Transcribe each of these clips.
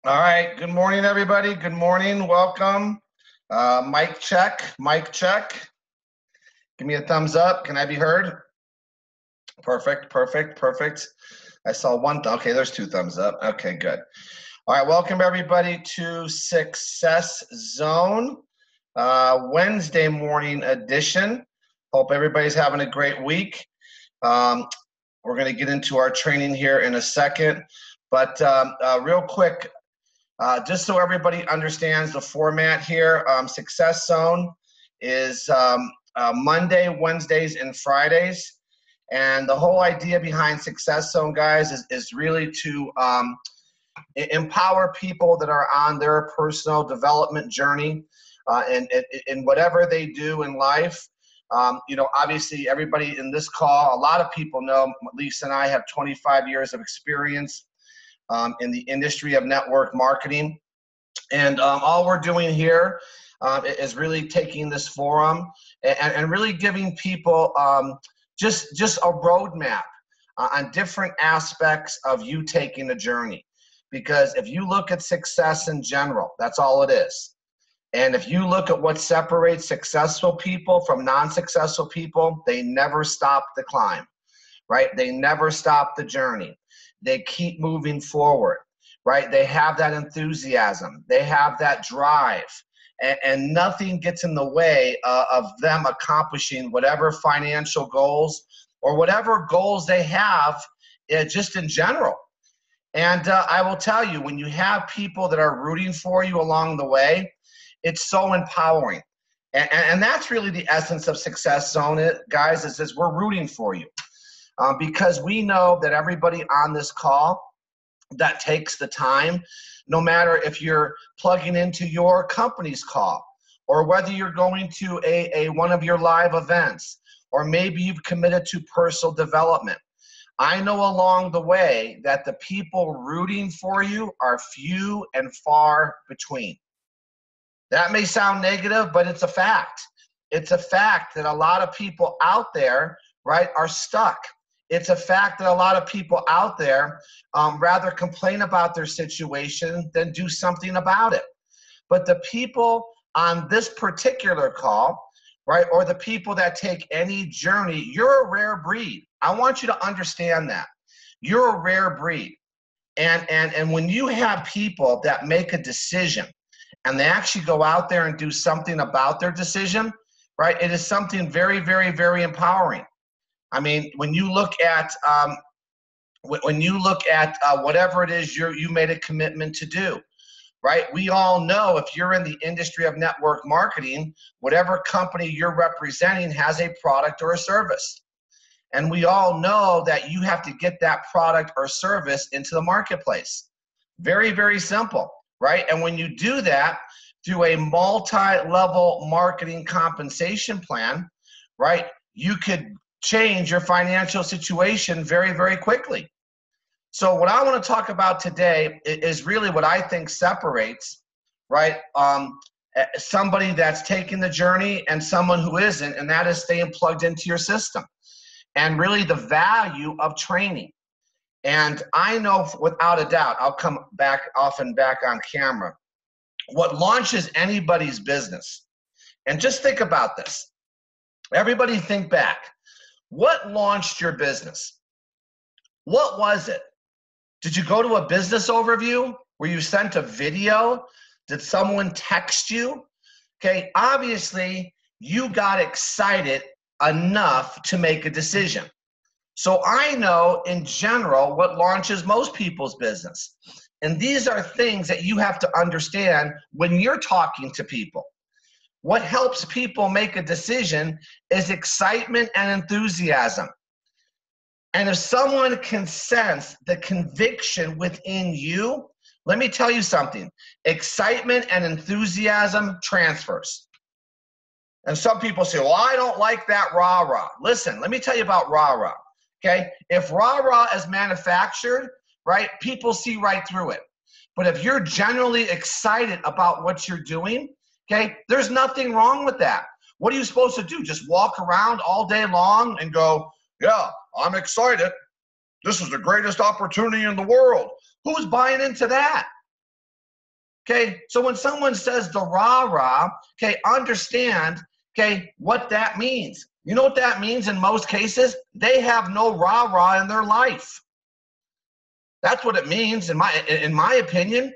All right. Good morning, everybody. Good morning. Welcome. Mic check. Mic check. Give me a thumbs up. Can I be heard? Perfect. Perfect. Perfect. I saw one. Okay, there's two thumbs up. Okay, good. All right. Welcome, everybody, to Success Zone Wednesday morning edition. Hope everybody's having a great week. We're going to get into our training here in a second. But real quick, just so everybody understands the format here, Success Zone is Monday, Wednesdays, and Fridays. And the whole idea behind Success Zone, guys, is really to empower people that are on their personal development journey in whatever they do in life. Obviously, everybody in this call, a lot of people know Lisa and I have 25 years of experience in the industry of network marketing. And all we're doing here is really taking this forum and really giving people just a roadmap on different aspects of you taking a journey. Because if you look at success in general, that's all it is. And if you look at what separates successful people from non-successful people, they never stop the climb, right? They never stop the journey. They keep moving forward, right? They have that enthusiasm. They have that drive. And nothing gets in the way of them accomplishing whatever financial goals or whatever goals they have just in general. And I will tell you, when you have people that are rooting for you along the way, it's so empowering. And that's really the essence of Success Zone, guys, is we're rooting for you. Because we know that everybody on this call that takes the time, no matter if you're plugging into your company's call or whether you're going to one of your live events, or maybe you've committed to personal development, I know along the way that the people rooting for you are few and far between. That may sound negative, but it's a fact. It's a fact that a lot of people out there, right, are stuck. It's a fact that a lot of people out there rather complain about their situation than do something about it. But the people on this particular call, right, or the people that take any journey, you're a rare breed. I want you to understand that. You're a rare breed. And when you have people that make a decision and they actually go out there and do something about their decision, right, it is something very, very, very empowering. I mean, when you look at whatever it is you made a commitment to do, right? We all know if you're in the industry of network marketing, whatever company you're representing has a product or a service. And we all know that you have to get that product or service into the marketplace. Very, very simple, right? And when you do that through a multi-level marketing compensation plan, right, you could change your financial situation very, very quickly. So what I want to talk about today is really what I think separates, right, somebody that's taking the journey and someone who isn't, and that is staying plugged into your system and really the value of training. And I know without a doubt, I'll come back often back on camera, what launches anybody's business. And just think about this. Everybody think back. What launched your business? What was it? Did you go to a business overview? Were you sent a video? Did someone text you? Okay, obviously you got excited enough to make a decision. So I know in general what launches most people's business. And these are things that you have to understand when you're talking to people. What helps people make a decision is excitement and enthusiasm. And if someone can sense the conviction within you, let me tell you something. Excitement and enthusiasm transfers. And some people say, well, I don't like that rah-rah. Listen, let me tell you about rah-rah, okay? If rah-rah is manufactured, right, people see right through it. But if you're genuinely excited about what you're doing, okay, there's nothing wrong with that. What are you supposed to do? Just walk around all day long and go, yeah, I'm excited. This is the greatest opportunity in the world. Who's buying into that? Okay, so when someone says the rah-rah, okay, understand, okay, what that means. You know what that means in most cases? They have no rah-rah in their life. That's what it means in my opinion,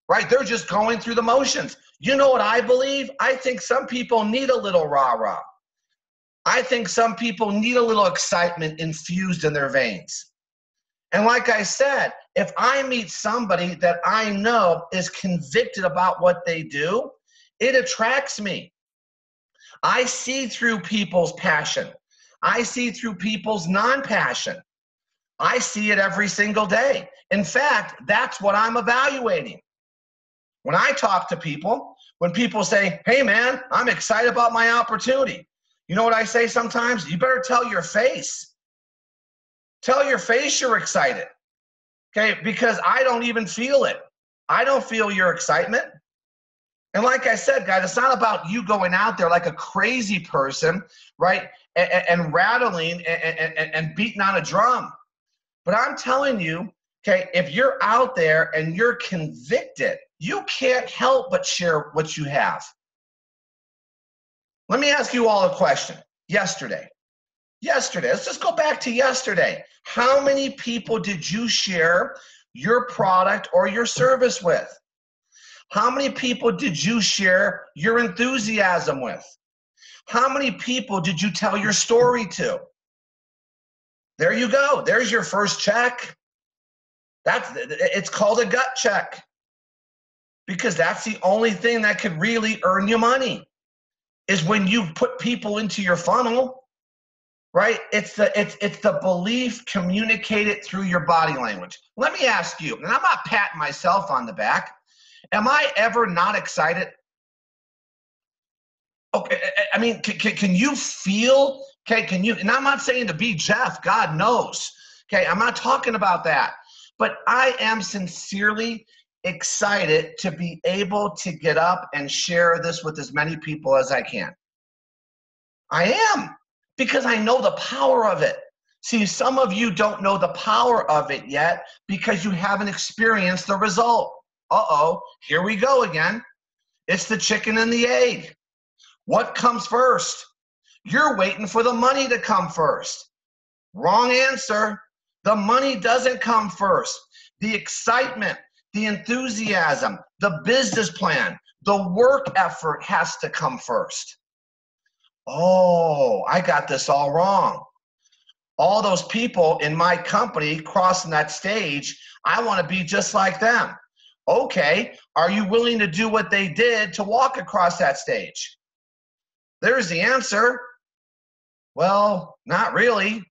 right? They're just going through the motions. You know what I believe? I think some people need a little rah-rah. I think some people need a little excitement infused in their veins. And like I said, if I meet somebody that I know is convicted about what they do, it attracts me. I see through people's passion. I see through people's non-passion. I see it every single day. In fact, that's what I'm evaluating. When I talk to people, when people say, hey man, I'm excited about my opportunity. You know what I say sometimes? You better tell your face. Tell your face you're excited. Okay, because I don't even feel it. I don't feel your excitement. And like I said, guys, it's not about you going out there like a crazy person, right? And rattling and beating on a drum. But I'm telling you, okay, if you're out there and you're convicted, you can't help but share what you have. Let me ask you all a question. Yesterday, let's just go back to yesterday. How many people did you share your product or your service with? How many people did you share your enthusiasm with? How many people did you tell your story to? There you go. There's your first check. It's called a gut check, because that's the only thing that could really earn you money, is when you put people into your funnel, right? It's the belief communicated through your body language. Let me ask you, and I'm not patting myself on the back, am I ever not excited? Okay, I mean, can you feel, okay, can you, and I'm not saying to be Jeff, God knows, okay, I'm not talking about that, but I am sincerely excited to be able to get up and share this with as many people as I can. I am, because I know the power of it. See, some of you don't know the power of it yet because you haven't experienced the result. Uh-oh, here we go again. It's the chicken and the egg. What comes first? You're waiting for the money to come first. Wrong answer. The money doesn't come first. The excitement, the enthusiasm, the business plan, the work effort has to come first. Oh, I got this all wrong. All those people in my company crossing that stage, I want to be just like them. Okay, are you willing to do what they did to walk across that stage? There's the answer. Well, not really.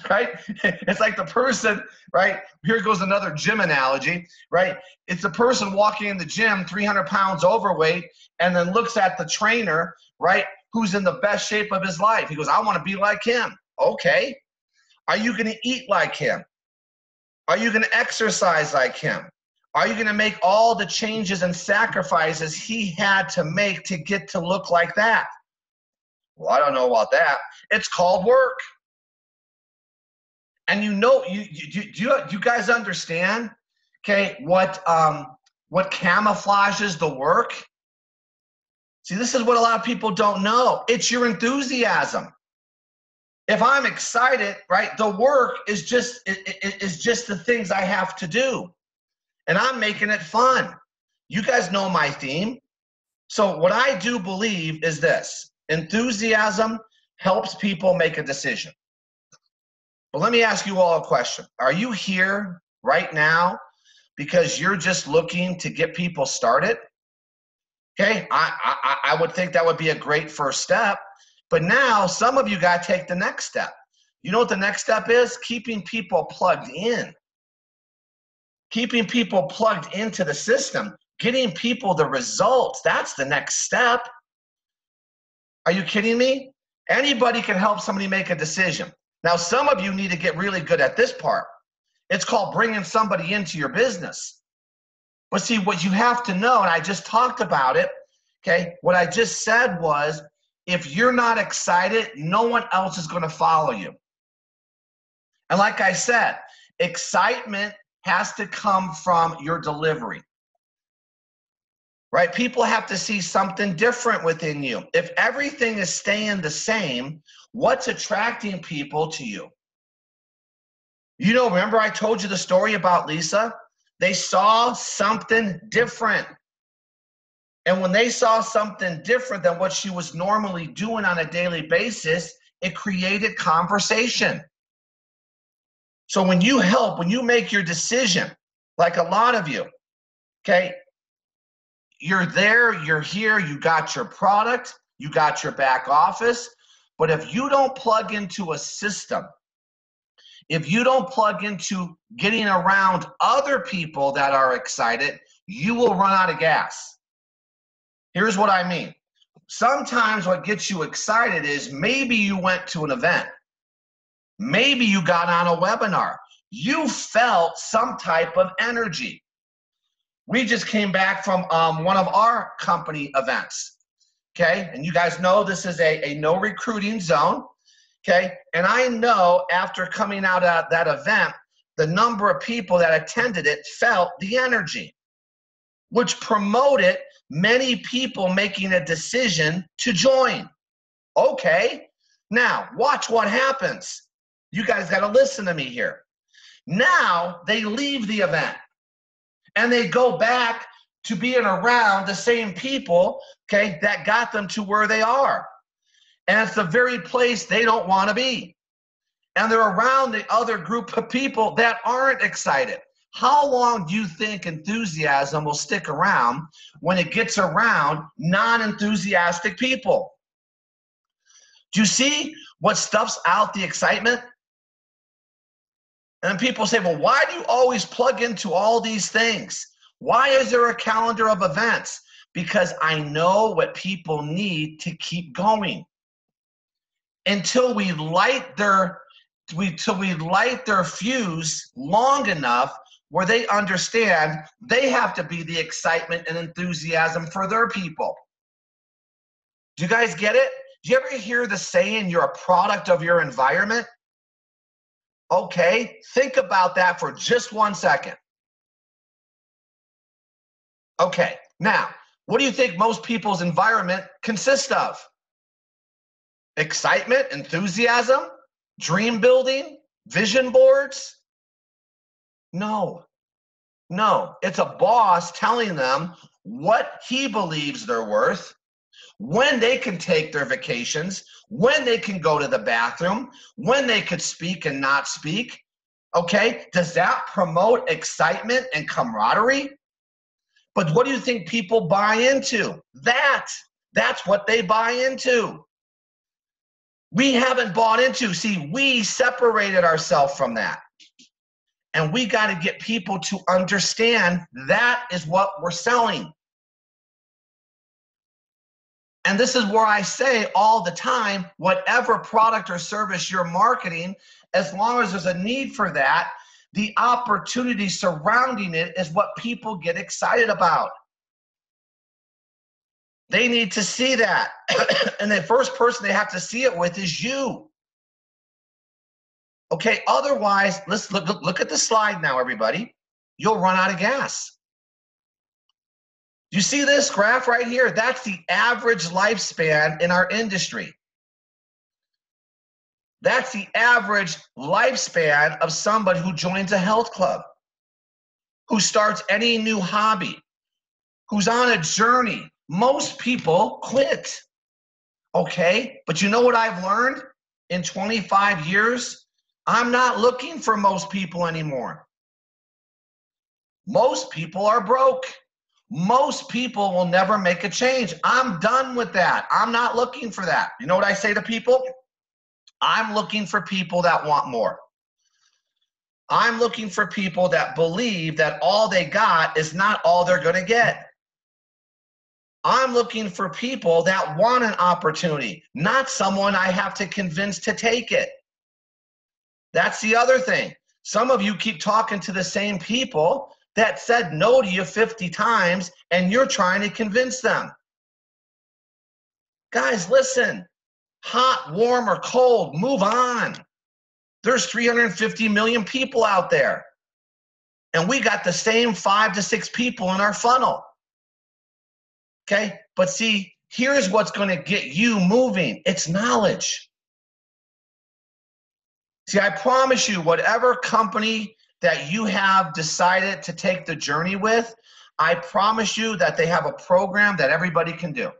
Right? It's like the person, right? Here goes another gym analogy, right? It's the person walking in the gym, 300 pounds overweight, and then looks at the trainer, right, who's in the best shape of his life. He goes, I want to be like him. Okay. Are you going to eat like him? Are you going to exercise like him? Are you going to make all the changes and sacrifices he had to make to get to look like that? Well, I don't know about that. It's called work. And you know, you guys understand, okay, what camouflages the work? See, this is what a lot of people don't know. It's your enthusiasm. If I'm excited, right, the work is just the things I have to do. And I'm making it fun. You guys know my theme. So what I do believe is this: enthusiasm helps people make a decision. But let me ask you all a question. Are you here right now because you're just looking to get people started? Okay, I would think that would be a great first step. But now some of you got to take the next step. You know what the next step is? Keeping people plugged in. Keeping people plugged into the system. Getting people the results. That's the next step. Are you kidding me? Anybody can help somebody make a decision. Now, some of you need to get really good at this part. It's called bringing somebody into your business. But see, what you have to know, and I just talked about it, okay, what I just said was, if you're not excited, no one else is going to follow you. And like I said, excitement has to come from your delivery. right? People have to see something different within you. If everything is staying the same, what's attracting people to you? You know, remember I told you the story about Lisa? They saw something different. And when they saw something different than what she was normally doing on a daily basis, it created conversation. So when you help, when you make your decision, like a lot of you, okay, you're there, you're here, you got your product, you got your back office, but if you don't plug into a system, if you don't plug into getting around other people that are excited, you will run out of gas. Here's what I mean. Sometimes what gets you excited is maybe you went to an event. Maybe you got on a webinar. You felt some type of energy. We just came back from one of our company events, okay? And you guys know this is a no recruiting zone, okay? And I know after coming out at that event, the number of people that attended it felt the energy, which promoted many people making a decision to join. Okay, now watch what happens. You guys got to listen to me here. Now they leave the event and they go back to being around the same people, okay, that got them to where they are. And it's the very place they don't want to be. And they're around the other group of people that aren't excited. How long do you think enthusiasm will stick around when it gets around non-enthusiastic people? Do you see what stuffs out the excitement? And people say, well, why do you always plug into all these things? Why is there a calendar of events? Because I know what people need to keep going. Until we light their fuse long enough where they understand they have to be the excitement and enthusiasm for their people. Do you guys get it? Do you ever hear the saying, you're a product of your environment? Okay, think about that for just 1 second. Okay, now, what do you think most people's environment consists of? Excitement, enthusiasm, dream building, vision boards? No, it's a boss telling them what he believes they're worth, when they can take their vacations, when they can go to the bathroom, when they could speak and not speak. Okay, does that promote excitement and camaraderie? But what do you think people buy into? That's what they buy into. We haven't bought into, see, we separated ourselves from that. And we got to get people to understand that is what we're selling. And this is where I say all the time, whatever product or service you're marketing, as long as there's a need for that, the opportunity surrounding it is what people get excited about. They need to see that. And the first person they have to see it with is you. Okay, otherwise, let's look at the slide now, everybody. You'll run out of gas. You see this graph right here? That's the average lifespan in our industry. That's the average lifespan of somebody who joins a health club, who starts any new hobby, who's on a journey. Most people quit. Okay, but you know what I've learned in 25 years? I'm not looking for most people anymore. Most people are broke. Most people will never make a change. I'm done with that. I'm not looking for that. You know what I say to people? I'm looking for people that want more. I'm looking for people that believe that all they got is not all they're going to get. I'm looking for people that want an opportunity, not someone I have to convince to take it. That's the other thing. Some of you keep talking to the same people that said no to you 50 times, and you're trying to convince them. Guys, listen. Hot, warm, or cold, move on. There's 350 million people out there. And we got the same 5 to 6 people in our funnel. Okay, but see, here's what's going to get you moving. It's knowledge. See, I promise you, whatever company that you have decided to take the journey with, I promise you that they have a program that everybody can do.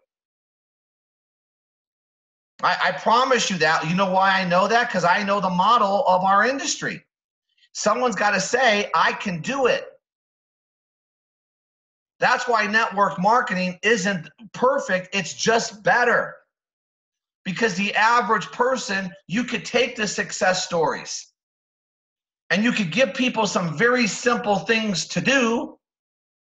I promise you that. You know why I know that? Because I know the model of our industry. Someone's got to say, I can do it. That's why network marketing isn't perfect. It's just better. Because the average person, you could take the success stories and you could give people some very simple things to do.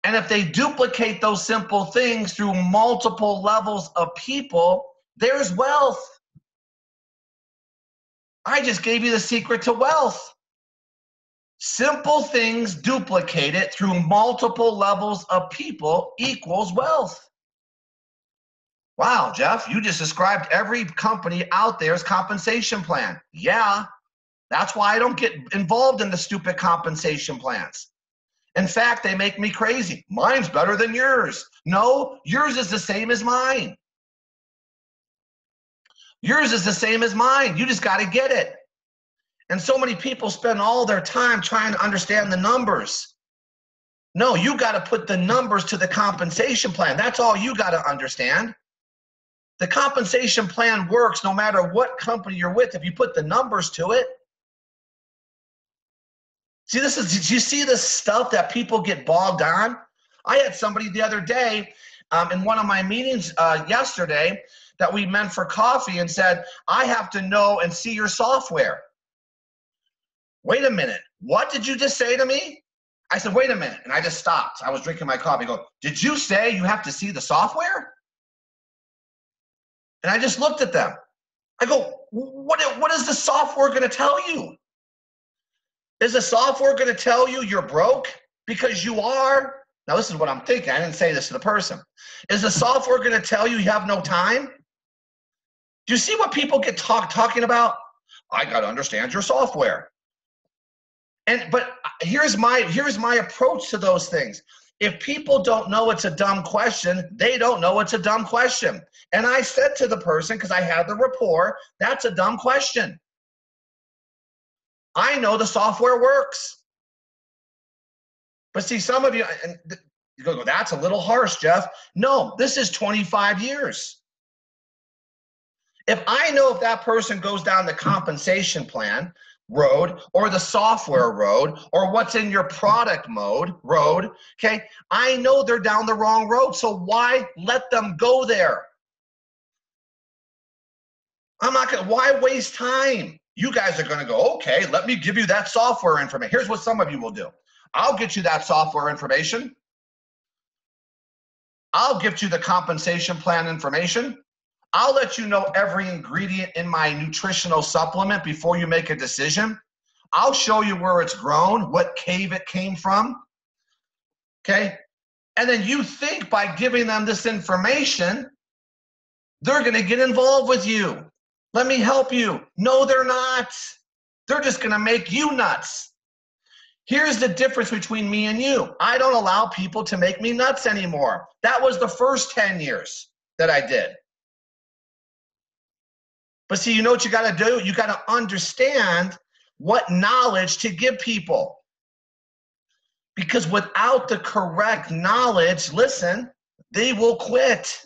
And if they duplicate those simple things through multiple levels of people, there's wealth. I just gave you the secret to wealth. Simple things duplicated through multiple levels of people equals wealth. Wow, Jeff, you just described every company out there's compensation plan. Yeah, that's why I don't get involved in the stupid compensation plans. In fact, they make me crazy. Mine's better than yours. No, yours is the same as mine. Yours is the same as mine. You just got to get it. And so many people spend all their time trying to understand the numbers. No, you got to put the numbers to the compensation plan. That's all you got to understand. The compensation plan works no matter what company you're with if you put the numbers to it. See, did you see this stuff that people get bogged on? I had somebody the other day in one of my meetings yesterday that we met for coffee and said, I have to know and see your software. Wait a minute, what did you just say to me? I said, wait a minute, and I just stopped. I was drinking my coffee. I go, did you say you have to see the software? And I just looked at them. I go, what is the software going to tell you? Is the software going to tell you you're broke? Because you are. Now, this is what I'm thinking. I didn't say this to the person. Is the software going to tell you you have no time? Do you see what people get talking about? I got to understand your software. But here's my approach to those things. If people don't know it's a dumb question, they don't know it's a dumb question. And I said to the person, because I had the rapport, that's a dumb question. I know the software works. But see, some of you, and you go, that's a little harsh, Jeff. No, this is 25 years. If I know if that person goes down the compensation plan road or the software road or what's in your product road, okay, I know they're down the wrong road. So why let them go there? Why waste time? You guys are going to go, okay, let me give you that software information. Here's what some of you will do. I'll get you that software information. I'll get you the compensation plan information. I'll let you know every ingredient in my nutritional supplement before you make a decision. I'll show you where it's grown, what cave it came from. Okay? And then you think by giving them this information, they're going to get involved with you. Let me help you. No, they're not. They're just going to make you nuts. Here's the difference between me and you. I don't allow people to make me nuts anymore. That was the first 10 years that I did. But see, you know what you got to do? You got to understand what knowledge to give people. Because without the correct knowledge, listen, they will quit.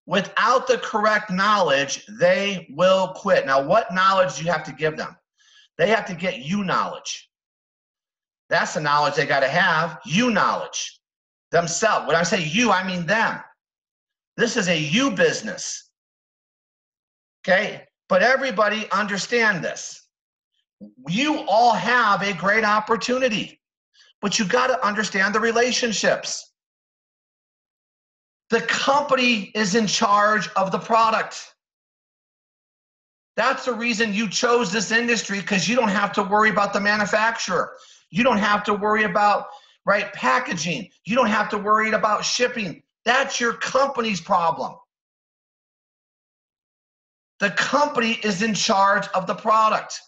Without the correct knowledge, they will quit. Now, what knowledge do you have to give them? They have to get you knowledge. That's the knowledge they got to have, you knowledge. Themselves. When I say you, I mean them. This is a you business. Okay? But everybody understand this. You all have a great opportunity, but you got to understand the relationships. The company is in charge of the product. That's the reason you chose this industry, because you don't have to worry about the manufacturer. You don't have to worry about, right, packaging. You don't have to worry about shipping. That's your company's problem. The company is in charge of the product.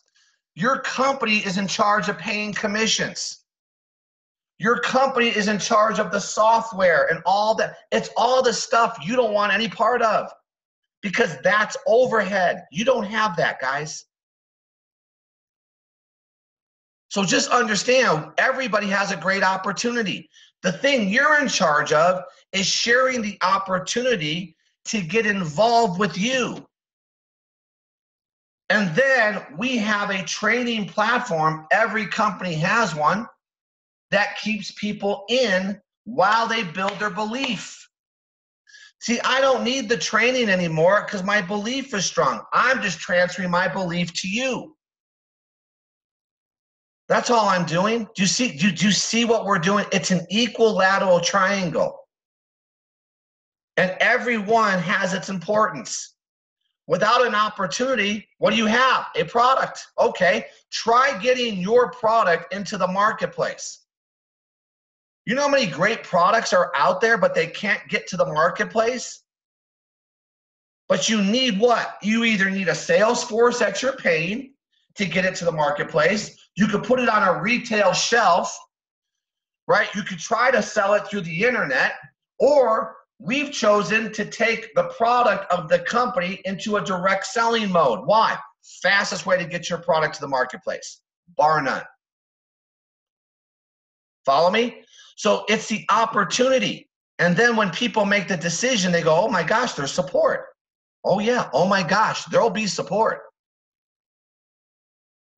Your company is in charge of paying commissions. Your company is in charge of the software and all that. It's all the stuff you don't want any part of because that's overhead. You don't have that, guys. So just understand, everybody has a great opportunity. The thing you're in charge of is sharing the opportunity to get involved with you. And then we have a training platform. Every company has one that keeps people in while they build their belief. See, I don't need the training anymore because my belief is strong. I'm just transferring my belief to you. That's all I'm doing. Do you see what we're doing? It's an equilateral triangle. And everyone has its importance. Without an opportunity, what do you have? A product. Okay, try getting your product into the marketplace. You know how many great products are out there, but they can't get to the marketplace? But you need what? You either need a sales force that you're paying to get it to the marketplace. You could put it on a retail shelf, right? You could try to sell it through the internet, or we've chosen to take the product of the company into a direct selling mode. Why? Fastest way to get your product to the marketplace, bar none. Follow me? So it's the opportunity. And then when people make the decision, they go, oh my gosh, there's support. Oh yeah, oh my gosh, there'll be support.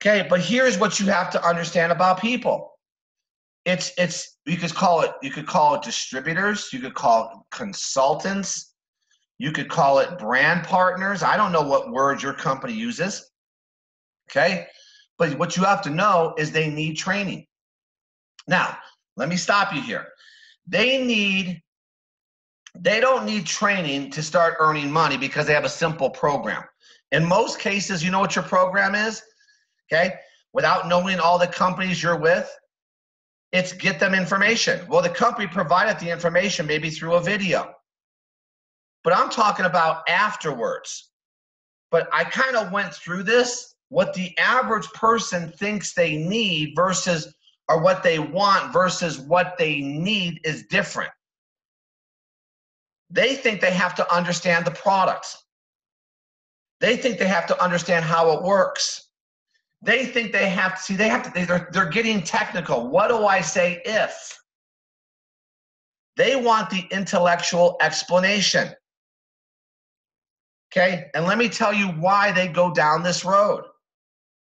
Okay, but here's what you have to understand about people. You could call it distributors, you could call it consultants, you could call it brand partners. I don't know what word your company uses. Okay? But what you have to know is they need training. Now, let me stop you here. They don't need training to start earning money because they have a simple program. In most cases, you know what your program is? Okay? Without knowing all the companies you're with, it's get them information. Well, the company provided the information maybe through a video. But I'm talking about afterwards. But I kind of went through this, what the average person thinks they need versus, or what they want versus what they need is different. They think they have to understand the products. They think they have to understand how it works. They think they have to, they're getting technical. What do I say if? They want the intellectual explanation. Okay, and let me tell you why they go down this road.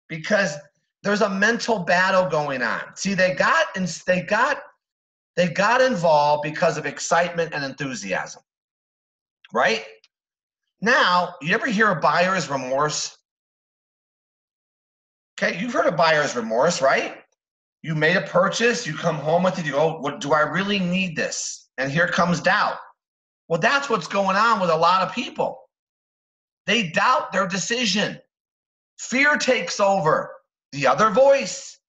Because there's a mental battle going on. See, they got involved because of excitement and enthusiasm. Right? Now, you ever hear of buyer's remorse? Okay, you've heard of buyer's remorse, right? You made a purchase, you come home with it, you go, what, do I really need this? And here comes doubt. Well, that's what's going on with a lot of people. They doubt their decision. Fear takes over. The other voice.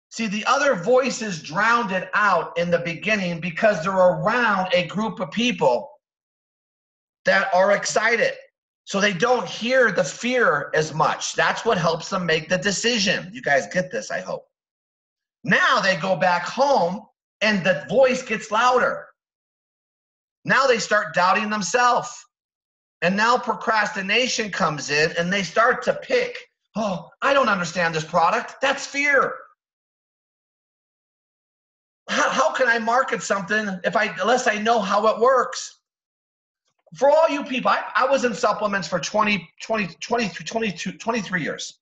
See, the other voice is drowned it out in the beginning because they're around a group of people that are excited. So they don't hear the fear as much. That's what helps them make the decision. You guys get this, I hope. Now they go back home and the voice gets louder. Now they start doubting themselves. And now procrastination comes in and they start to pick, oh, I don't understand this product. That's fear. How can I market something unless I know how it works? For all you people, I was in supplements for 23 years.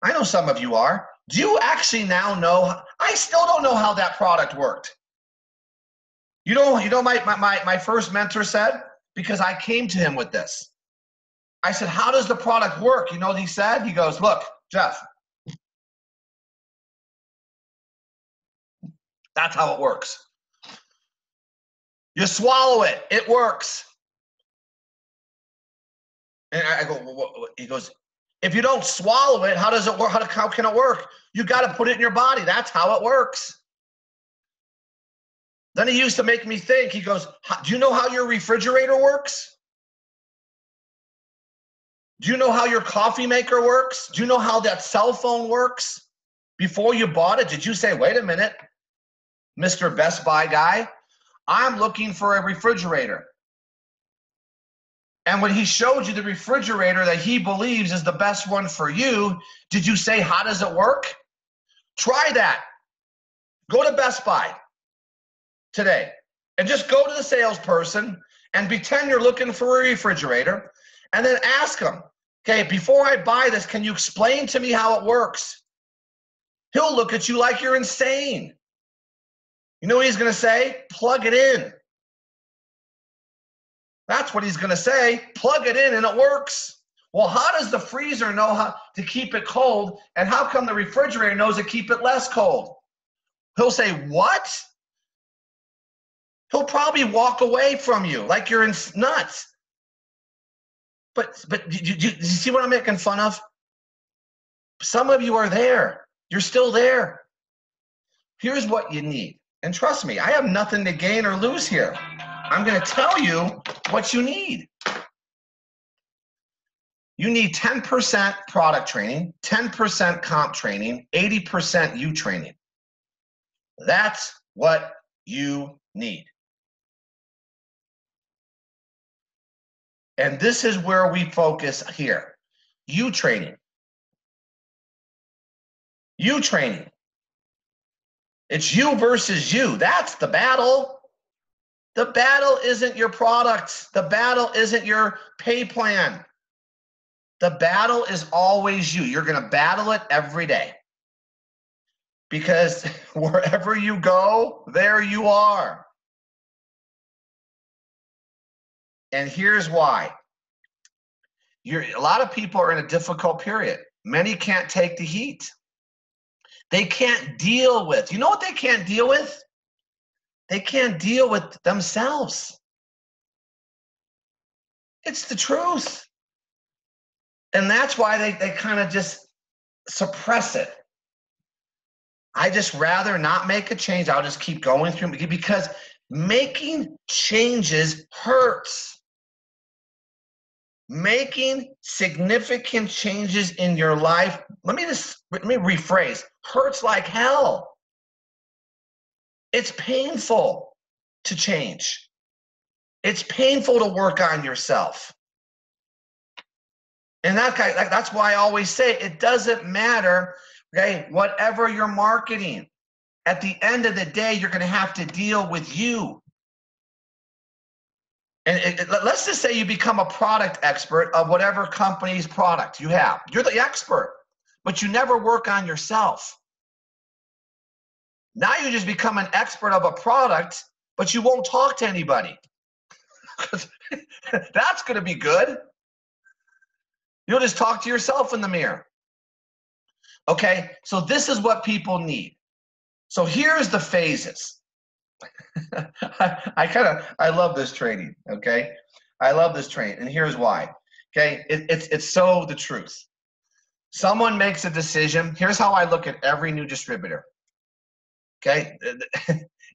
I know some of you are. Do you actually now know? I still don't know how that product worked. You know my first mentor said, because I came to him with this. I said, how does the product work? You know what he said? He goes, look, Jeff, that's how it works. You swallow it, it works. And I go, well, he goes, if you don't swallow it, how does it work? How can it work? You got to put it in your body. That's how it works. Then he used to make me think. He goes, do you know how your refrigerator works? Do you know how your coffee maker works? Do you know how that cell phone works? Before you bought it, did you say, wait a minute, Mr. Best Buy guy, I'm looking for a refrigerator. And when he showed you the refrigerator that he believes is the best one for you, did you say, how does it work? Try that. Go to Best Buy today and just go to the salesperson and pretend you're looking for a refrigerator and then ask him, okay, before I buy this, can you explain to me how it works? He'll look at you like you're insane. You know what he's going to say? Plug it in. That's what he's going to say. Plug it in and it works. Well, how does the freezer know how to keep it cold, and how come the refrigerator knows to keep it less cold? He'll say, what? He'll probably walk away from you like you're nuts. But you see what I'm making fun of? Some of you are there. You're still there. Here's what you need. And trust me, I have nothing to gain or lose here. I'm going to tell you what you need. You need 10% product training, 10% comp training, 80% you training. That's what you need. And this is where we focus here. You training. You training. It's you versus you. That's the battle. The battle isn't your product. The battle isn't your pay plan. The battle is always you. You're going to battle it every day. Because wherever you go, there you are. And here's why. A lot of people are in a difficult period. Many can't take the heat. They can't deal with, you know what they can't deal with? They can't deal with themselves. It's the truth. And that's why they kind of just suppress it. I just rather not make a change. I'll just keep going through, because making changes hurts. Making significant changes in your life, let me rephrase, hurts like hell. It's painful to change. It's painful to work on yourself. And that's why I always say it doesn't matter, okay, whatever you're marketing. At the end of the day, you're going to have to deal with you. And let's just say you become a product expert of whatever company's product you have. You're the expert, but you never work on yourself. Now you just become an expert of a product, but you won't talk to anybody. That's going to be good. You'll just talk to yourself in the mirror. Okay, so this is what people need. So here's the phases. I love this training, okay? I love this training, and here's why. Okay, it's so the truth. Someone makes a decision. Here's how I look at every new distributor. Okay,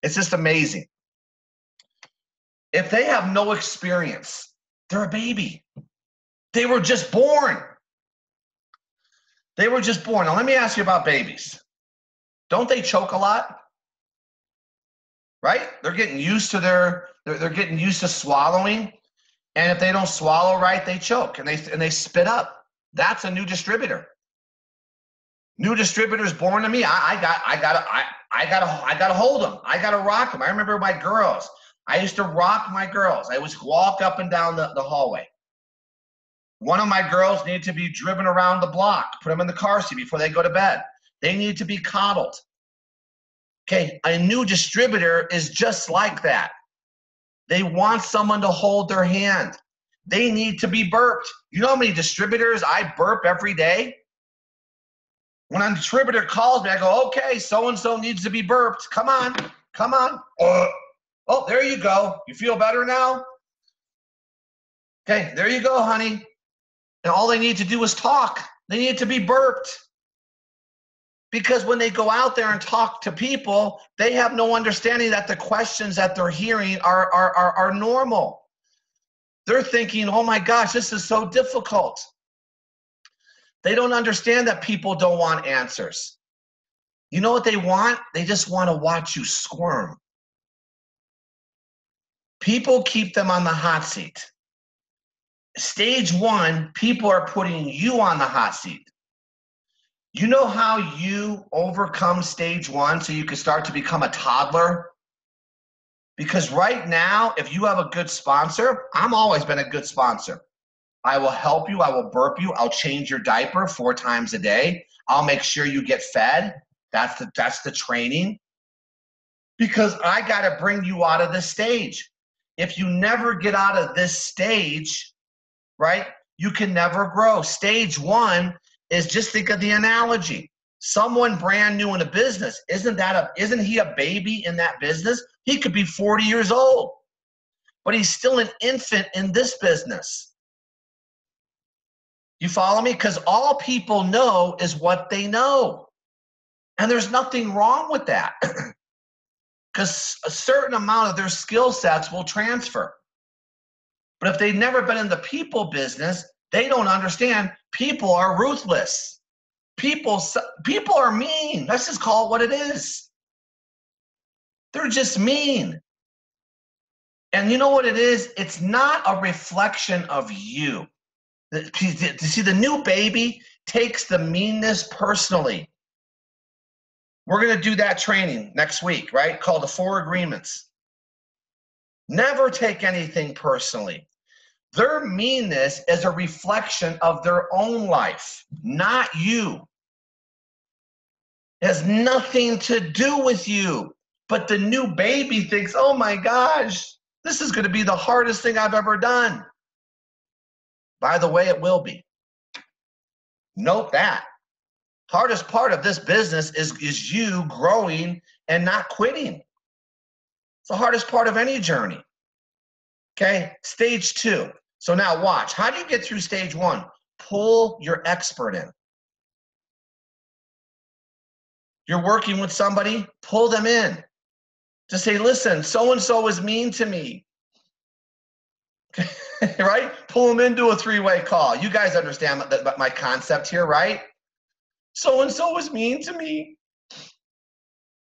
it's just amazing. If they have no experience, they're a baby. They were just born. They were just born. Now let me ask you about babies. Don't they choke a lot? Right? They're getting used to they're getting used to swallowing, and if they don't swallow right, they choke and they spit up. That's a new distributor. New distributors born to me. I gotta hold them. I gotta rock them. I remember my girls. I used to rock my girls. I would walk up and down the hallway. One of my girls needed to be driven around the block, put them in the car seat before they go to bed. They need to be coddled. Okay, a new distributor is just like that. They want someone to hold their hand. They need to be burped. You know how many distributors I burp every day? When a distributor calls me, I go, okay, so-and-so needs to be burped. Come on, come on. Oh, there you go. You feel better now? Okay, there you go, honey. And all they need to do is talk. They need to be burped. Because when they go out there and talk to people, they have no understanding that the questions that they're hearing are normal. They're thinking, oh my gosh, this is so difficult. They don't understand that people don't want answers. You know what they want? They just want to watch you squirm. People keep them on the hot seat. Stage 1, people are putting you on the hot seat. You know how you overcome stage 1 so you can start to become a toddler? Because right now, if you have a good sponsor, I'm always been a good sponsor. I will help you. I will burp you. I'll change your diaper 4 times a day. I'll make sure you get fed. That's the training. Because I got to bring you out of this stage. If you never get out of this stage, right, you can never grow. Stage 1 is, just think of the analogy. Someone brand new in a business, isn't he a baby in that business? He could be 40 years old, but he's still an infant in this business. You follow me? Because all people know is what they know. And there's nothing wrong with that. Because a certain amount of their skill sets will transfer. But if they've never been in the people business, they don't understand people are ruthless. People are mean. Let's just call it what it is. They're just mean. And you know what it is? It's not a reflection of you. See, the new baby takes the meanness personally. We're going to do that training next week, right? Called the 4 Agreements. Never take anything personally. Their meanness is a reflection of their own life, not you. It has nothing to do with you. But the new baby thinks, oh my gosh, this is going to be the hardest thing I've ever done. By the way, it will be. Note that. Hardest part of this business is you growing and not quitting. It's the hardest part of any journey. Okay, stage 2. So now watch. How do you get through stage 1? Pull your expert in. You're working with somebody, pull them in. Just say, listen, so-and-so is mean to me. Right? Pull them into a 3-way call. You guys understand my concept here, right? So-and-so is mean to me.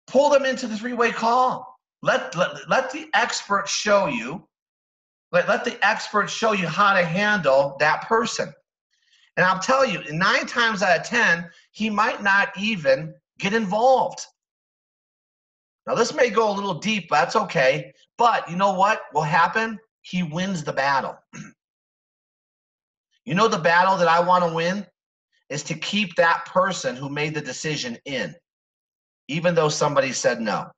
Pull them into the 3-way call. Let the expert show you. Let the expert show you how to handle that person. And I'll tell you, 9 times out of 10, he might not even get involved. Now, this may go a little deep, but that's okay. But you know what will happen? He wins the battle. You know the battle that I want to win is to keep that person who made the decision in, even though somebody said no.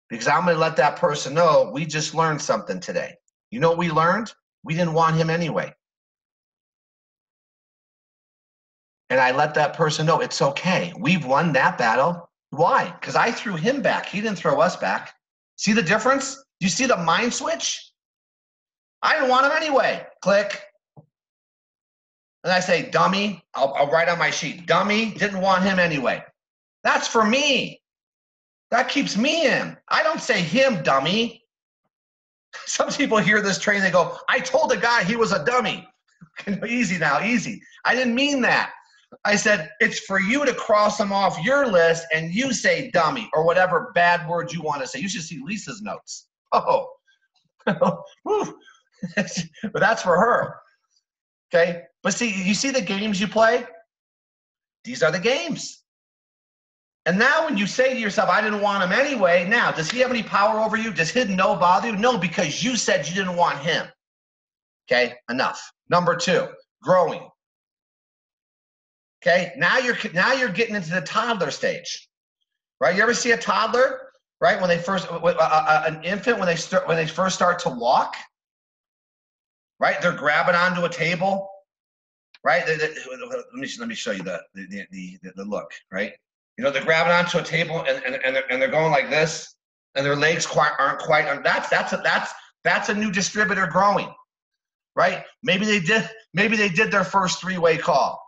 Because I'm going to let that person know we just learned something today. You know what we learned? We didn't want him anyway. And I let that person know it's okay. We've won that battle. Why? Because I threw him back. He didn't throw us back. See the difference? You see the mind switch? I didn't want him anyway. Click. And I say, dummy. I'll write on my sheet. Dummy, didn't want him anyway. That's for me. That keeps me in. I don't say him, dummy. Some people hear this training, they go, I told the guy he was a dummy. Easy now, easy. I didn't mean that. I said, it's for you to cross him off your list and you say dummy or whatever bad word you want to say. You should see Lisa's notes. Oh, but that's for her. Okay. But see, you see the games you play? These are the games. And now when you say to yourself, I didn't want him anyway, now, does he have any power over you? Does his no bother you? No, because you said you didn't want him. Okay, enough. Number 2, growing. Okay, now you're getting into the toddler stage, right? You ever see a toddler, right? When they first, an infant, when they first start to walk, right? They're grabbing onto a table, right? Let me show you the look, right? You know, they're grabbing onto a table and they're going like this, and their legs aren't quite. That's a new distributor growing, right? Maybe they did their first 3-way call.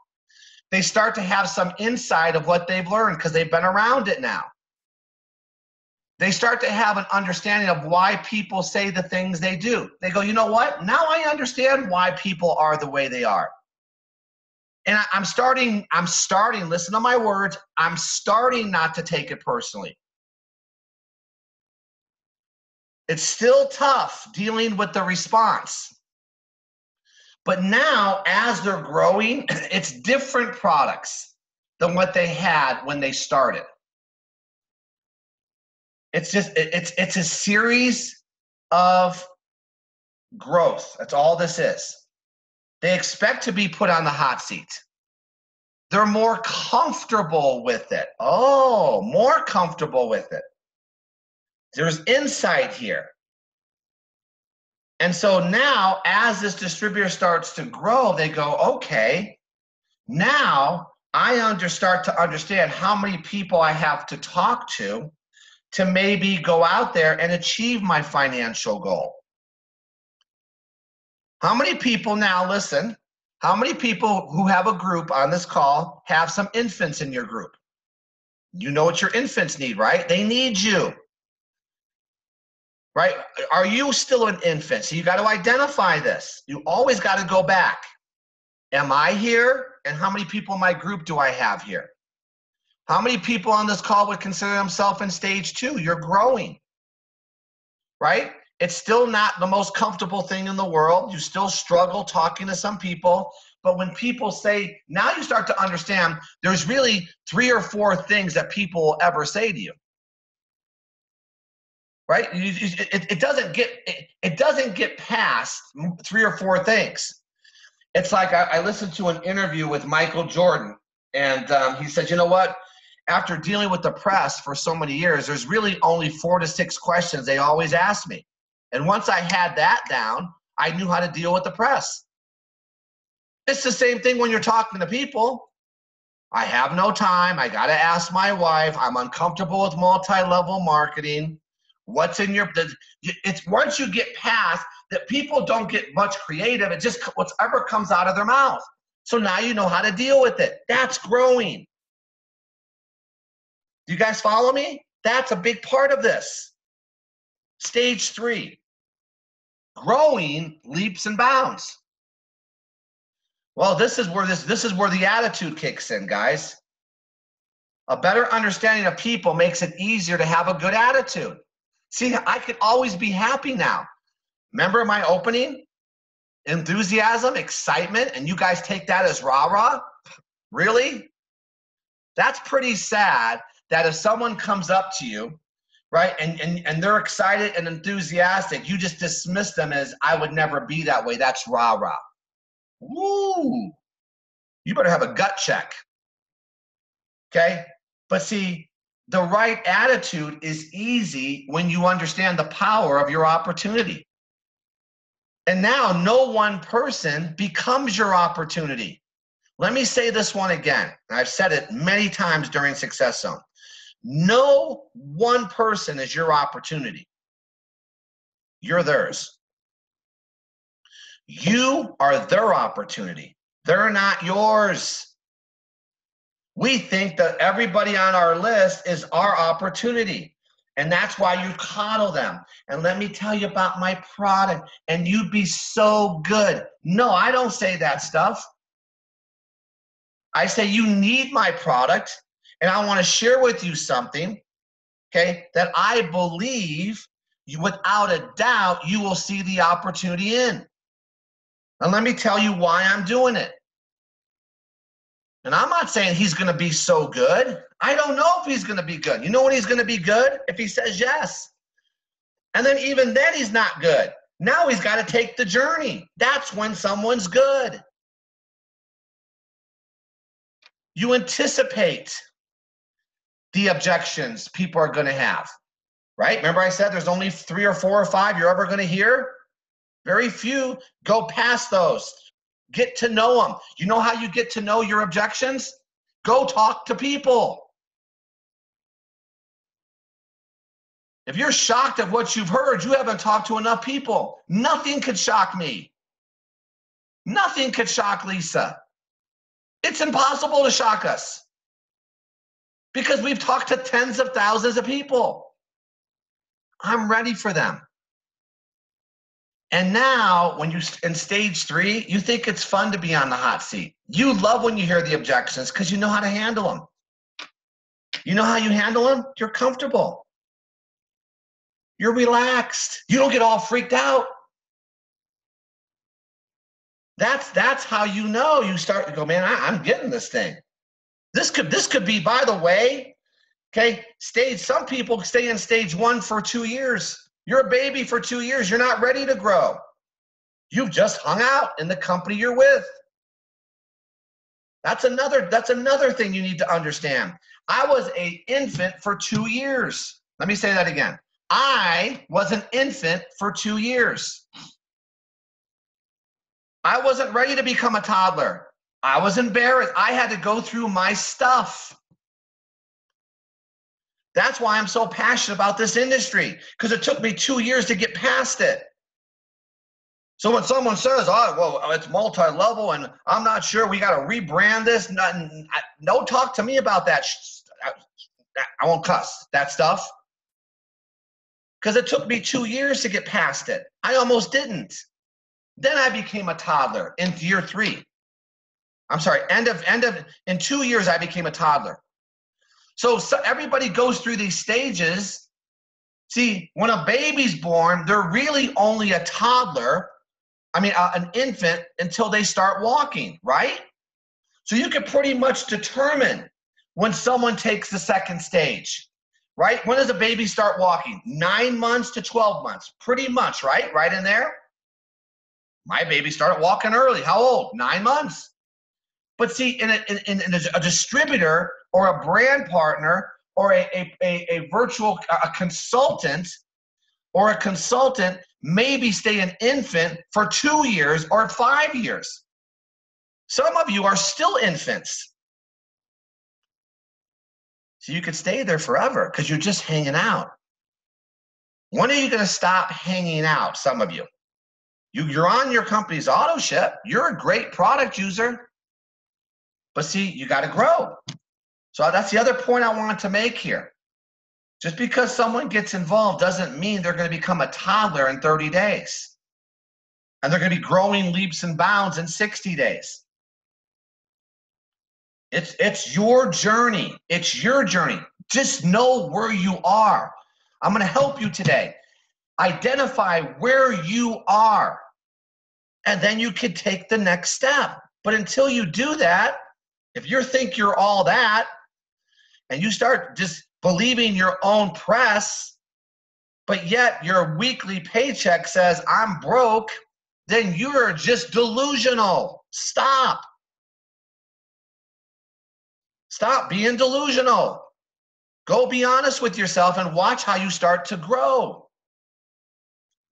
They start to have some insight of what they've learned because they've been around it now. They start to have an understanding of why people say the things they do. They go, you know what? Now I understand why people are the way they are. And I'm starting, listen to my words, I'm starting not to take it personally. It's still tough dealing with the response. But now, as they're growing, it's different products than what they had when they started. It's just, it's a series of growth. That's all this is. They expect to be put on the hot seat. They're more comfortable with it. Oh, more comfortable with it. There's insight here. And so now, as this distributor starts to grow, they go, okay, now I start to understand how many people I have to talk to maybe go out there and achieve my financial goal. How many people now, listen, how many people who have a group on this call have some infants in your group? You know what your infants need, right? They need you. Right? Are you still an infant? So you got to identify this. You always got to go back. Am I here? And how many people in my group do I have here? How many people on this call would consider themselves in stage 2? You're growing, right? It's still not the most comfortable thing in the world. You still struggle talking to some people. But when people say, now you start to understand there's really 3 or 4 things that people will ever say to you. Right? It doesn't get past 3 or 4 things. It's like I listened to an interview with Michael Jordan, and he said, you know what? After dealing with the press for so many years, there's really only 4 to 6 questions they always ask me. And once I had that down, I knew how to deal with the press. It's the same thing when you're talking to people. I have no time. I got to ask my wife. I'm uncomfortable with multi-level marketing. What's in your, it's once you get past that, people don't get much creative. It just, whatever comes out of their mouth. So now you know how to deal with it. That's growing. Do you guys follow me? That's a big part of this. Stage 3, growing leaps and bounds. Well, this is where the attitude kicks in, guys. A better understanding of people makes it easier to have a good attitude. See, I can always be happy now. Remember my opening? Enthusiasm, excitement, and you guys take that as rah-rah? Really? That's pretty sad that if someone comes up to you, right, and they're excited and enthusiastic, you just dismiss them as, I would never be that way. That's rah-rah. Woo! You better have a gut check. Okay? But see, the right attitude is easy when you understand the power of your opportunity. And now no one person becomes your opportunity. Let me say this one again. I've said it many times during Success Zone. No one person is your opportunity. You're theirs. You are their opportunity. They're not yours. We think that everybody on our list is our opportunity. And that's why you coddle them. And let me tell you about my product, and you'd be so good. No, I don't say that stuff. I say you need my product, and I want to share with you something, okay, that I believe without a doubt you will see the opportunity in. And let me tell you why I'm doing it. And I'm not saying he's going to be so good. I don't know if he's going to be good. You know when he's going to be good? If he says yes. And then even then he's not good. Now he's got to take the journey. That's when someone's good. You anticipate the objections people are going to have, right? Remember I said there's only 3 or 4 or 5 you're ever going to hear? Very few. Go past those. Get to know them. You know how you get to know your objections? Go talk to people. If you're shocked at what you've heard, you haven't talked to enough people. Nothing could shock me. Nothing could shock Lisa. It's impossible to shock us because we've talked to tens of thousands of people. I'm ready for them. And now when you in stage 3, you think it's fun to be on the hot seat. You love when you hear the objections because you know how to handle them. You know how you handle them? You're comfortable. You're relaxed. You don't get all freaked out. That's how you know. You start to go, man, I'm getting this thing. This could be, by the way, okay, some people stay in stage 1 for 2 years. You're a baby for 2 years. You're not ready to grow. You've just hung out in the company you're with. That's another thing you need to understand. I was an infant for 2 years. Let me say that again. I was an infant for 2 years. I wasn't ready to become a toddler. I was embarrassed. I had to go through my stuff. That's why I'm so passionate about this industry, because it took me 2 years to get past it. So when someone says, oh, well, it's multi-level and I'm not sure, we got to rebrand this, don't talk to me about that. I won't cuss that stuff, because it took me 2 years to get past it. I almost didn't. Then I became a toddler in year 3. I'm sorry, in 2 years, I became a toddler. So everybody goes through these stages. See, when a baby's born, they're really only a toddler, an infant, until they start walking, right? So you can pretty much determine when someone takes the second stage, right? When does a baby start walking? 9 months to 12 months, pretty much, right? Right in there. My baby started walking early. How old? 9 months. But see, in a distributor or a brand partner or a virtual consultant, or a consultant maybe stay an infant for 2 years or 5 years. Some of you are still infants. So you could stay there forever because you're just hanging out. When are you going to stop hanging out, some of you? You're on your company's auto ship. You're a great product user. But see, you got to grow. So that's the other point I wanted to make here. Just because someone gets involved doesn't mean they're going to become a toddler in 30 days. And they're going to be growing leaps and bounds in 60 days. It's your journey. It's your journey. Just know where you are. I'm going to help you today. Identify where you are. And then you can take the next step. But until you do that, if you think you're all that, and you start just believing your own press, but yet your weekly paycheck says, I'm broke, then you're just delusional. Stop. Stop being delusional. Go be honest with yourself and watch how you start to grow.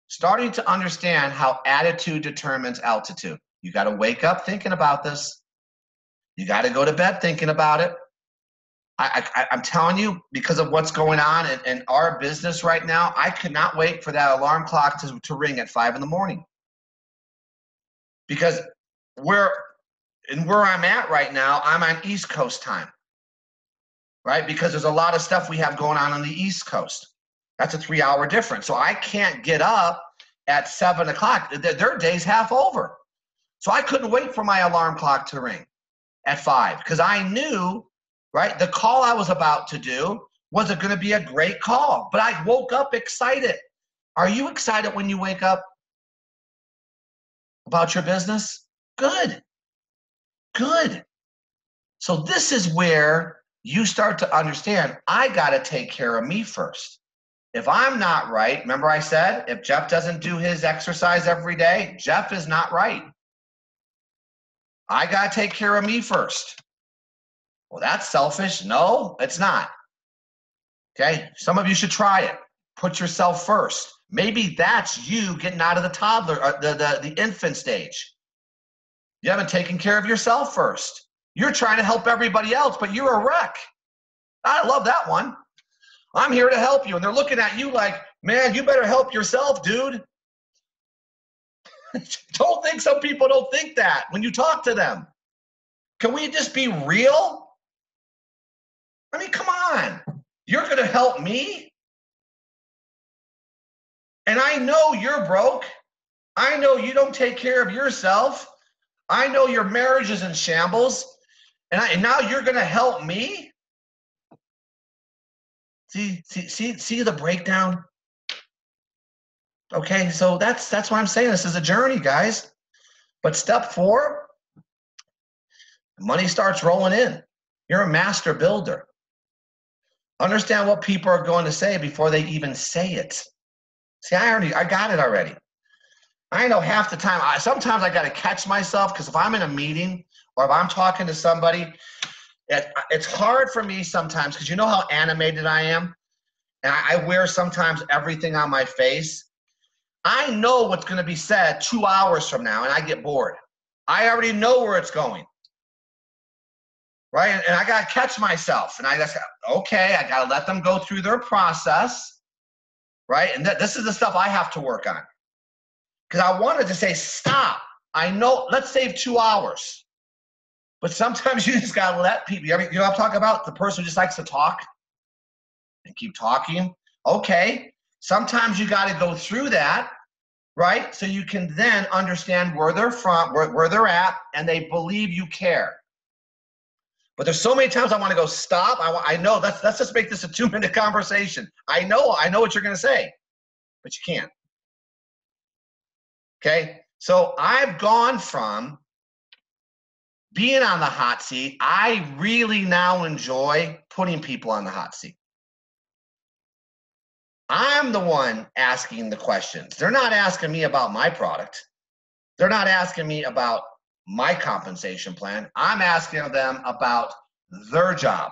Starting to understand how attitude determines altitude. You got to wake up thinking about this. You got to go to bed thinking about it. I'm telling you, because of what's going on in our business right now, I could not wait for that alarm clock to ring at 5 in the morning. Because where I'm at right now, I'm on East Coast time, right? Because there's a lot of stuff we have going on the East Coast. That's a 3-hour difference. So I can't get up at 7 o'clock. Their day's half over. So I couldn't wait for my alarm clock to ring at 5, because I knew, right, the call I was about to do was going to be a great call. But I woke up excited. Are you excited when you wake up about your business? Good. Good. So this is where you start to understand, I got to take care of me first. If I'm not right, remember I said, if Jeff doesn't do his exercise every day, Jeff is not right. I got to take care of me first. Well, that's selfish. No, it's not. Okay? Some of you should try it. Put yourself first. Maybe that's you getting out of the toddler, the infant stage. You haven't taken care of yourself first. You're trying to help everybody else, but you're a wreck. I love that one. I'm here to help you. And they're looking at you like, man, you better help yourself, dude. Don't think some people don't think that when you talk to them. Can we just be real? I mean, come on. You're going to help me? And I know you're broke. I know you don't take care of yourself. I know your marriage is in shambles. And now you're going to help me? See the breakdown? Okay, so that's why I'm saying this is a journey, guys. But step 4, money starts rolling in. You're a master builder. Understand what people are going to say before they even say it. See, I got it already. I know half the time. Sometimes I got to catch myself, because if I'm in a meeting or if I'm talking to somebody, it's hard for me sometimes, because you know how animated I am, and I wear sometimes everything on my face. I know what's going to be said 2 hours from now, and I get bored. I already know where it's going, right? And I got to catch myself, and I just, okay, I got to let them go through their process, right? And this is the stuff I have to work on, because I wanted to say, stop. I know, let's save 2 hours. But sometimes you just got to let people, you know what I'm talking about? The person who just likes to talk and keep talking. Okay, sometimes you got to go through that, right? So you can then understand where they're from, where they're at, and they believe you care. But there's so many times I want to go, stop. I know, let's just make this a 2-minute conversation. I know what you're going to say, but you can't. Okay, so I've gone from being on the hot seat. I really now enjoy putting people on the hot seat. I'm the one asking the questions. They're not asking me about my product. They're not asking me about my compensation plan. I'm asking them about their job.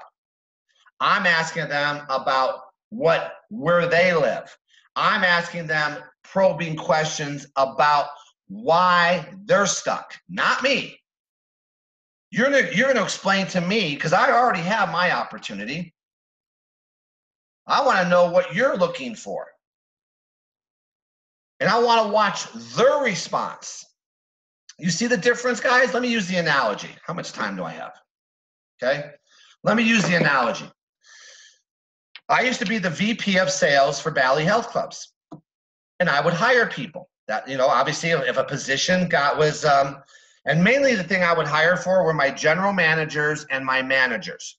I'm asking them about where they live. I'm asking them probing questions about why they're stuck, not me. You're gonna explain to me, because I already have my opportunity. I want to know what you're looking for. And I want to watch their response. You see the difference, guys? Let me use the analogy. How much time do I have? Okay. Let me use the analogy. I used to be the VP of sales for Valley Health Clubs, and I would hire people. That, obviously, if a position and mainly the thing I would hire for were my general managers and my managers,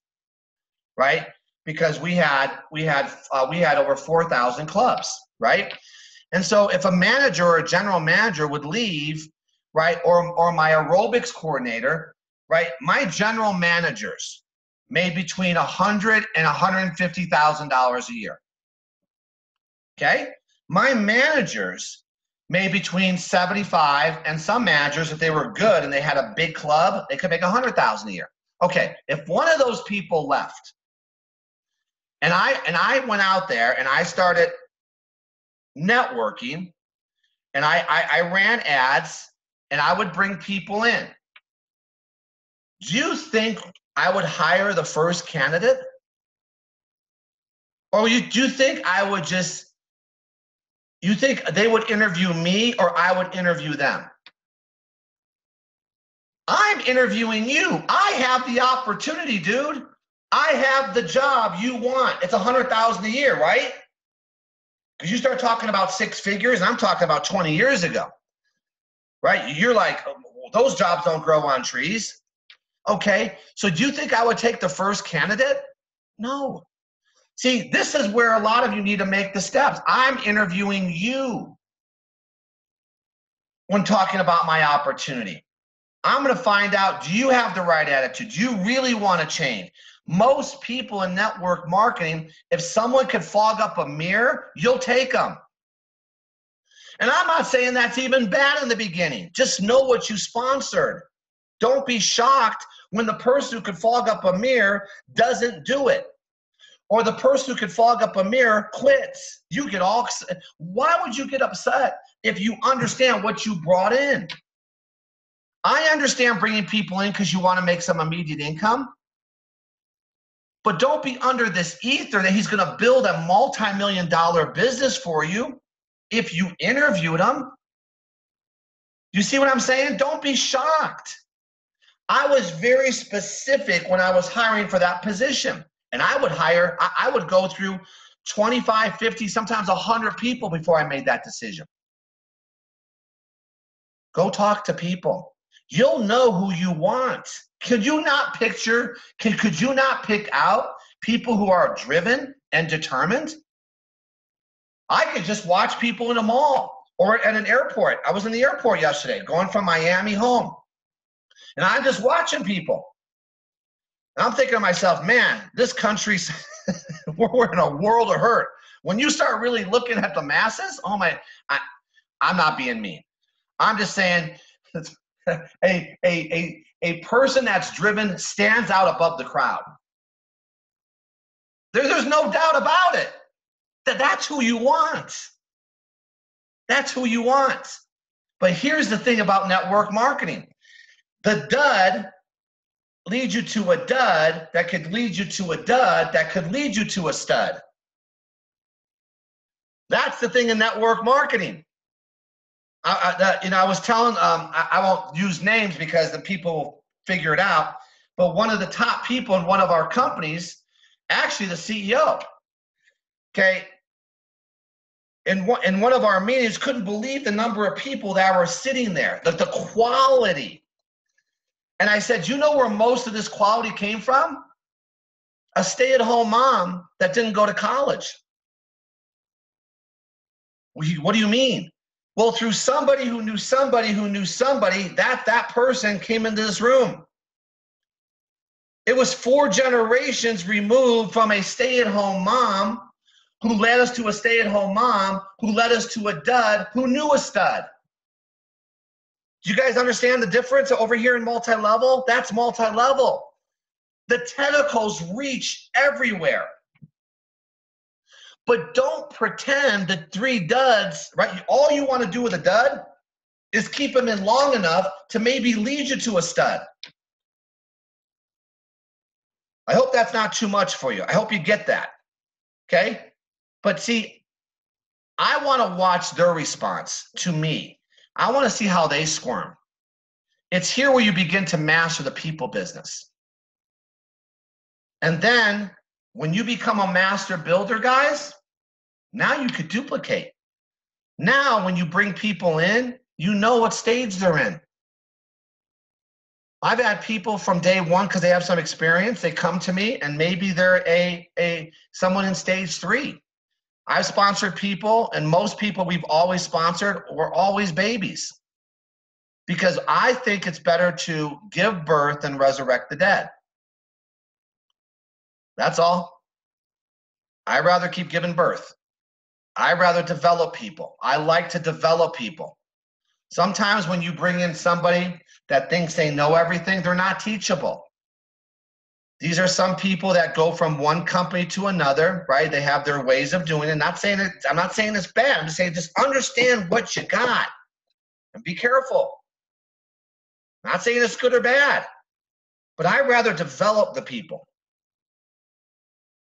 right? Because we had over 4,000 clubs, right? And so if a manager or a general manager would leave, right, or my aerobics coordinator, right, my general managers made between $100,000 and $150,000 a year. Okay, my managers made between 75, and some managers, if they were good and they had a big club, they could make 100,000 a year. Okay, if one of those people left, and I went out there and I started networking, and I ran ads, and I would bring people in. Do you think I would hire the first candidate? Or do you think you think they would interview me, or I would interview them? I'm interviewing you. I have the opportunity, dude. I have the job you want. It's 100,000 a year, right? Because you start talking about 6 figures, and I'm talking about 20 years ago, right? You're like, those jobs don't grow on trees. Okay, so do you think I would take the first candidate? No. See, this is where a lot of you need to make the steps. I'm interviewing you when talking about my opportunity. I'm going to find out, do you have the right attitude? Do you really want to change? Most people in network marketing, if someone could fog up a mirror, you'll take them. And I'm not saying that's even bad in the beginning. Just know what you sponsored. Don't be shocked when the person who could fog up a mirror doesn't do it. Or the person who could fog up a mirror quits. Why would you get upset if you understand what you brought in? I understand bringing people in because you want to make some immediate income. But don't be under this ether that he's going to build a multi-million-dollar business for you if you interviewed him. You see what I'm saying? Don't be shocked. I was very specific when I was hiring for that position. And I would go through 25, 50, sometimes 100 people before I made that decision. Go talk to people. You'll know who you want. Could you not picture, could you not pick out people who are driven and determined? I could just watch people in a mall or at an airport. I was in the airport yesterday going from Miami home, and I'm just watching people. And I'm thinking to myself, man, this country's, we're in a world of hurt. When you start really looking at the masses, I'm not being mean. I'm just saying a person that's driven stands out above the crowd. There's no doubt about it. That's who you want. That's who you want. But here's the thing about network marketing. The dud leads you to a dud that could lead you to a dud that could lead you to a stud. That's the thing in network marketing. I was telling, I won't use names because the people will figure it out, but one of the top people in one of our companies, actually the CEO, okay, in one of our meetings, couldn't believe the number of people that were sitting there, the quality. And I said, you know where most of this quality came from? A stay-at-home mom that didn't go to college. What do you mean? Well, through somebody who knew somebody who knew somebody, that person came into this room. It was 4 generations removed from a stay-at-home mom who led us to a stay-at-home mom who led us to a dud who knew a stud. Do you guys understand the difference over here in multi-level? That's multi-level. The tentacles reach everywhere. But don't pretend that 3 duds, right? All you want to do with a dud is keep them in long enough to maybe lead you to a stud. I hope that's not too much for you. I hope you get that, okay? But see, I want to watch their response to me. I want to see how they squirm. It's here where you begin to master the people business. And then when you become a master builder, guys, now you could duplicate. Now, when you bring people in, you know what stage they're in. I've had people from day one, because they have some experience, they come to me and maybe they're someone in stage 3. I've sponsored people, and most people we've always sponsored were always babies. Because I think it's better to give birth than resurrect the dead. That's all. I'd rather keep giving birth. I'd rather develop people. I like to develop people. Sometimes when you bring in somebody that thinks they know everything, they're not teachable. These are some people that go from one company to another, right? They have their ways of doing it. I'm not saying it's bad. I'm just saying just understand what you got and be careful. I'm not saying it's good or bad, but I'd rather develop the people,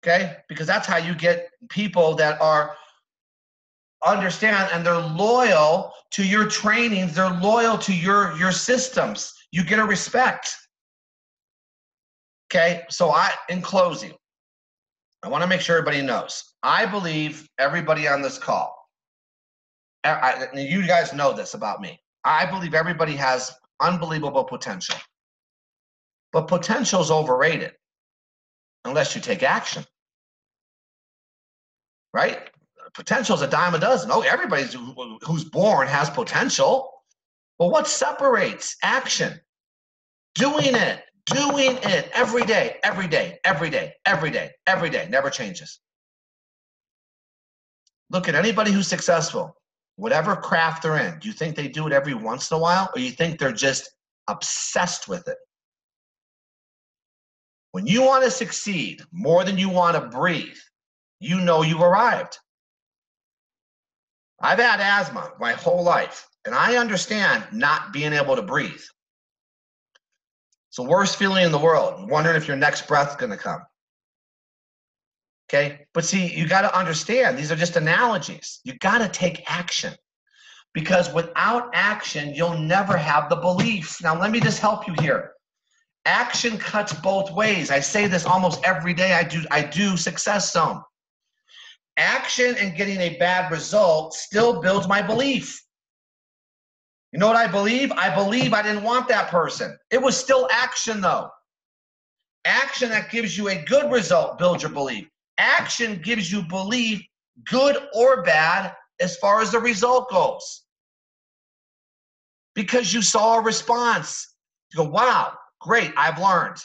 okay? Because that's how you get people that are understand and they're loyal to your trainings. They're loyal to your systems. You get a respect. Okay, so in closing, I want to make sure everybody knows. I believe everybody on this call, you guys know this about me. I believe everybody has unbelievable potential. But potential is overrated unless you take action. Right? Potential is a dime a dozen. Oh, everybody who's born has potential. But what separates action? Doing it every day, every day, every day, every day, every day, never changes. Look at anybody who's successful, whatever craft they're in. Do you think they do it every once in a while, or you think they're just obsessed with it? When you want to succeed more than you want to breathe, you know you've arrived. I've had asthma my whole life, and I understand not being able to breathe. It's the worst feeling in the world, wondering if your next breath's going to come. Okay? But see, you got to understand, these are just analogies. You got to take action. Because without action, you'll never have the belief. Now, let me just help you here. Action cuts both ways. I say this almost every day I do Success Zone. Action and getting a bad result still builds my belief. You know what I believe? I believe I didn't want that person. It was still action though. Action that gives you a good result builds your belief. Action gives you belief, good or bad, as far as the result goes. Because you saw a response. You go, wow, great, I've learned.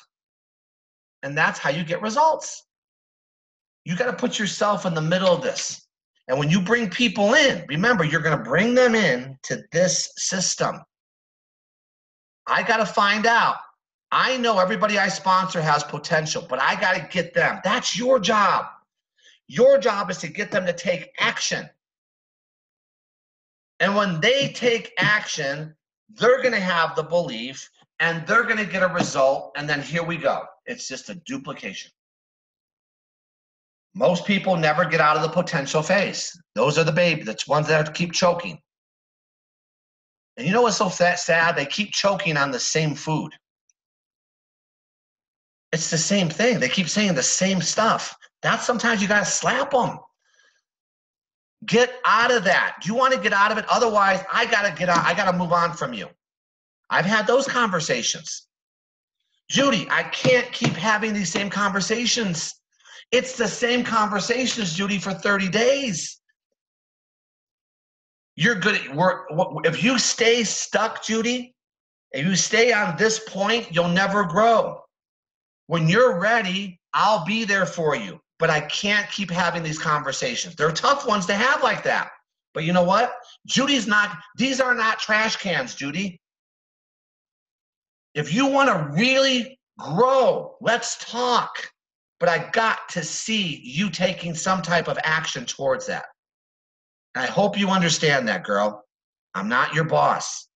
And that's how you get results. You got to put yourself in the middle of this. And when you bring people in, remember, you're going to bring them in to this system. I got to find out. I know everybody I sponsor has potential, but I got to get them. That's your job. Your job is to get them to take action. And when they take action, they're going to have the belief and they're going to get a result. And then here we go. It's just a duplication. Most people never get out of the potential phase. Those are the babies. That's ones that keep choking. And you know what's so sad? They keep choking on the same food. It's the same thing. They keep saying the same stuff. That's sometimes you got to slap them. Get out of that. Do you want to get out of it? Otherwise, I got to get out. I got to move on from you. I've had those conversations. Judy, I can't keep having these same conversations. It's the same conversations, Judy, for 30 days. You're good at work. If you stay stuck, Judy, if you stay on this point, you'll never grow. When you're ready, I'll be there for you. But I can't keep having these conversations. They're tough ones to have like that. But you know what? Judy's not, these are not trash cans, Judy. If you want to really grow, let's talk. But I got to see you taking some type of action towards that. And I hope you understand that, girl. I'm not your boss.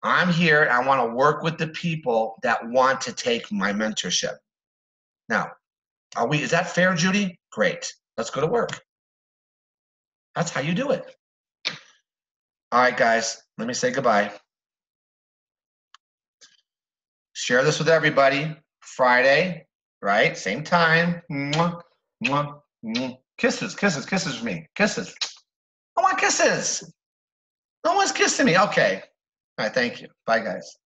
I'm here and I want to work with the people that want to take my mentorship. Now, is that fair, Judy? Great. Let's go to work. That's how you do it. All right, guys, let me say goodbye. Share this with everybody. Friday, right? Same time. Mwah, mwah, mwah. Kisses, kisses, kisses for me. Kisses. I want kisses. No one's kissing me. Okay. All right, thank you. Bye, guys.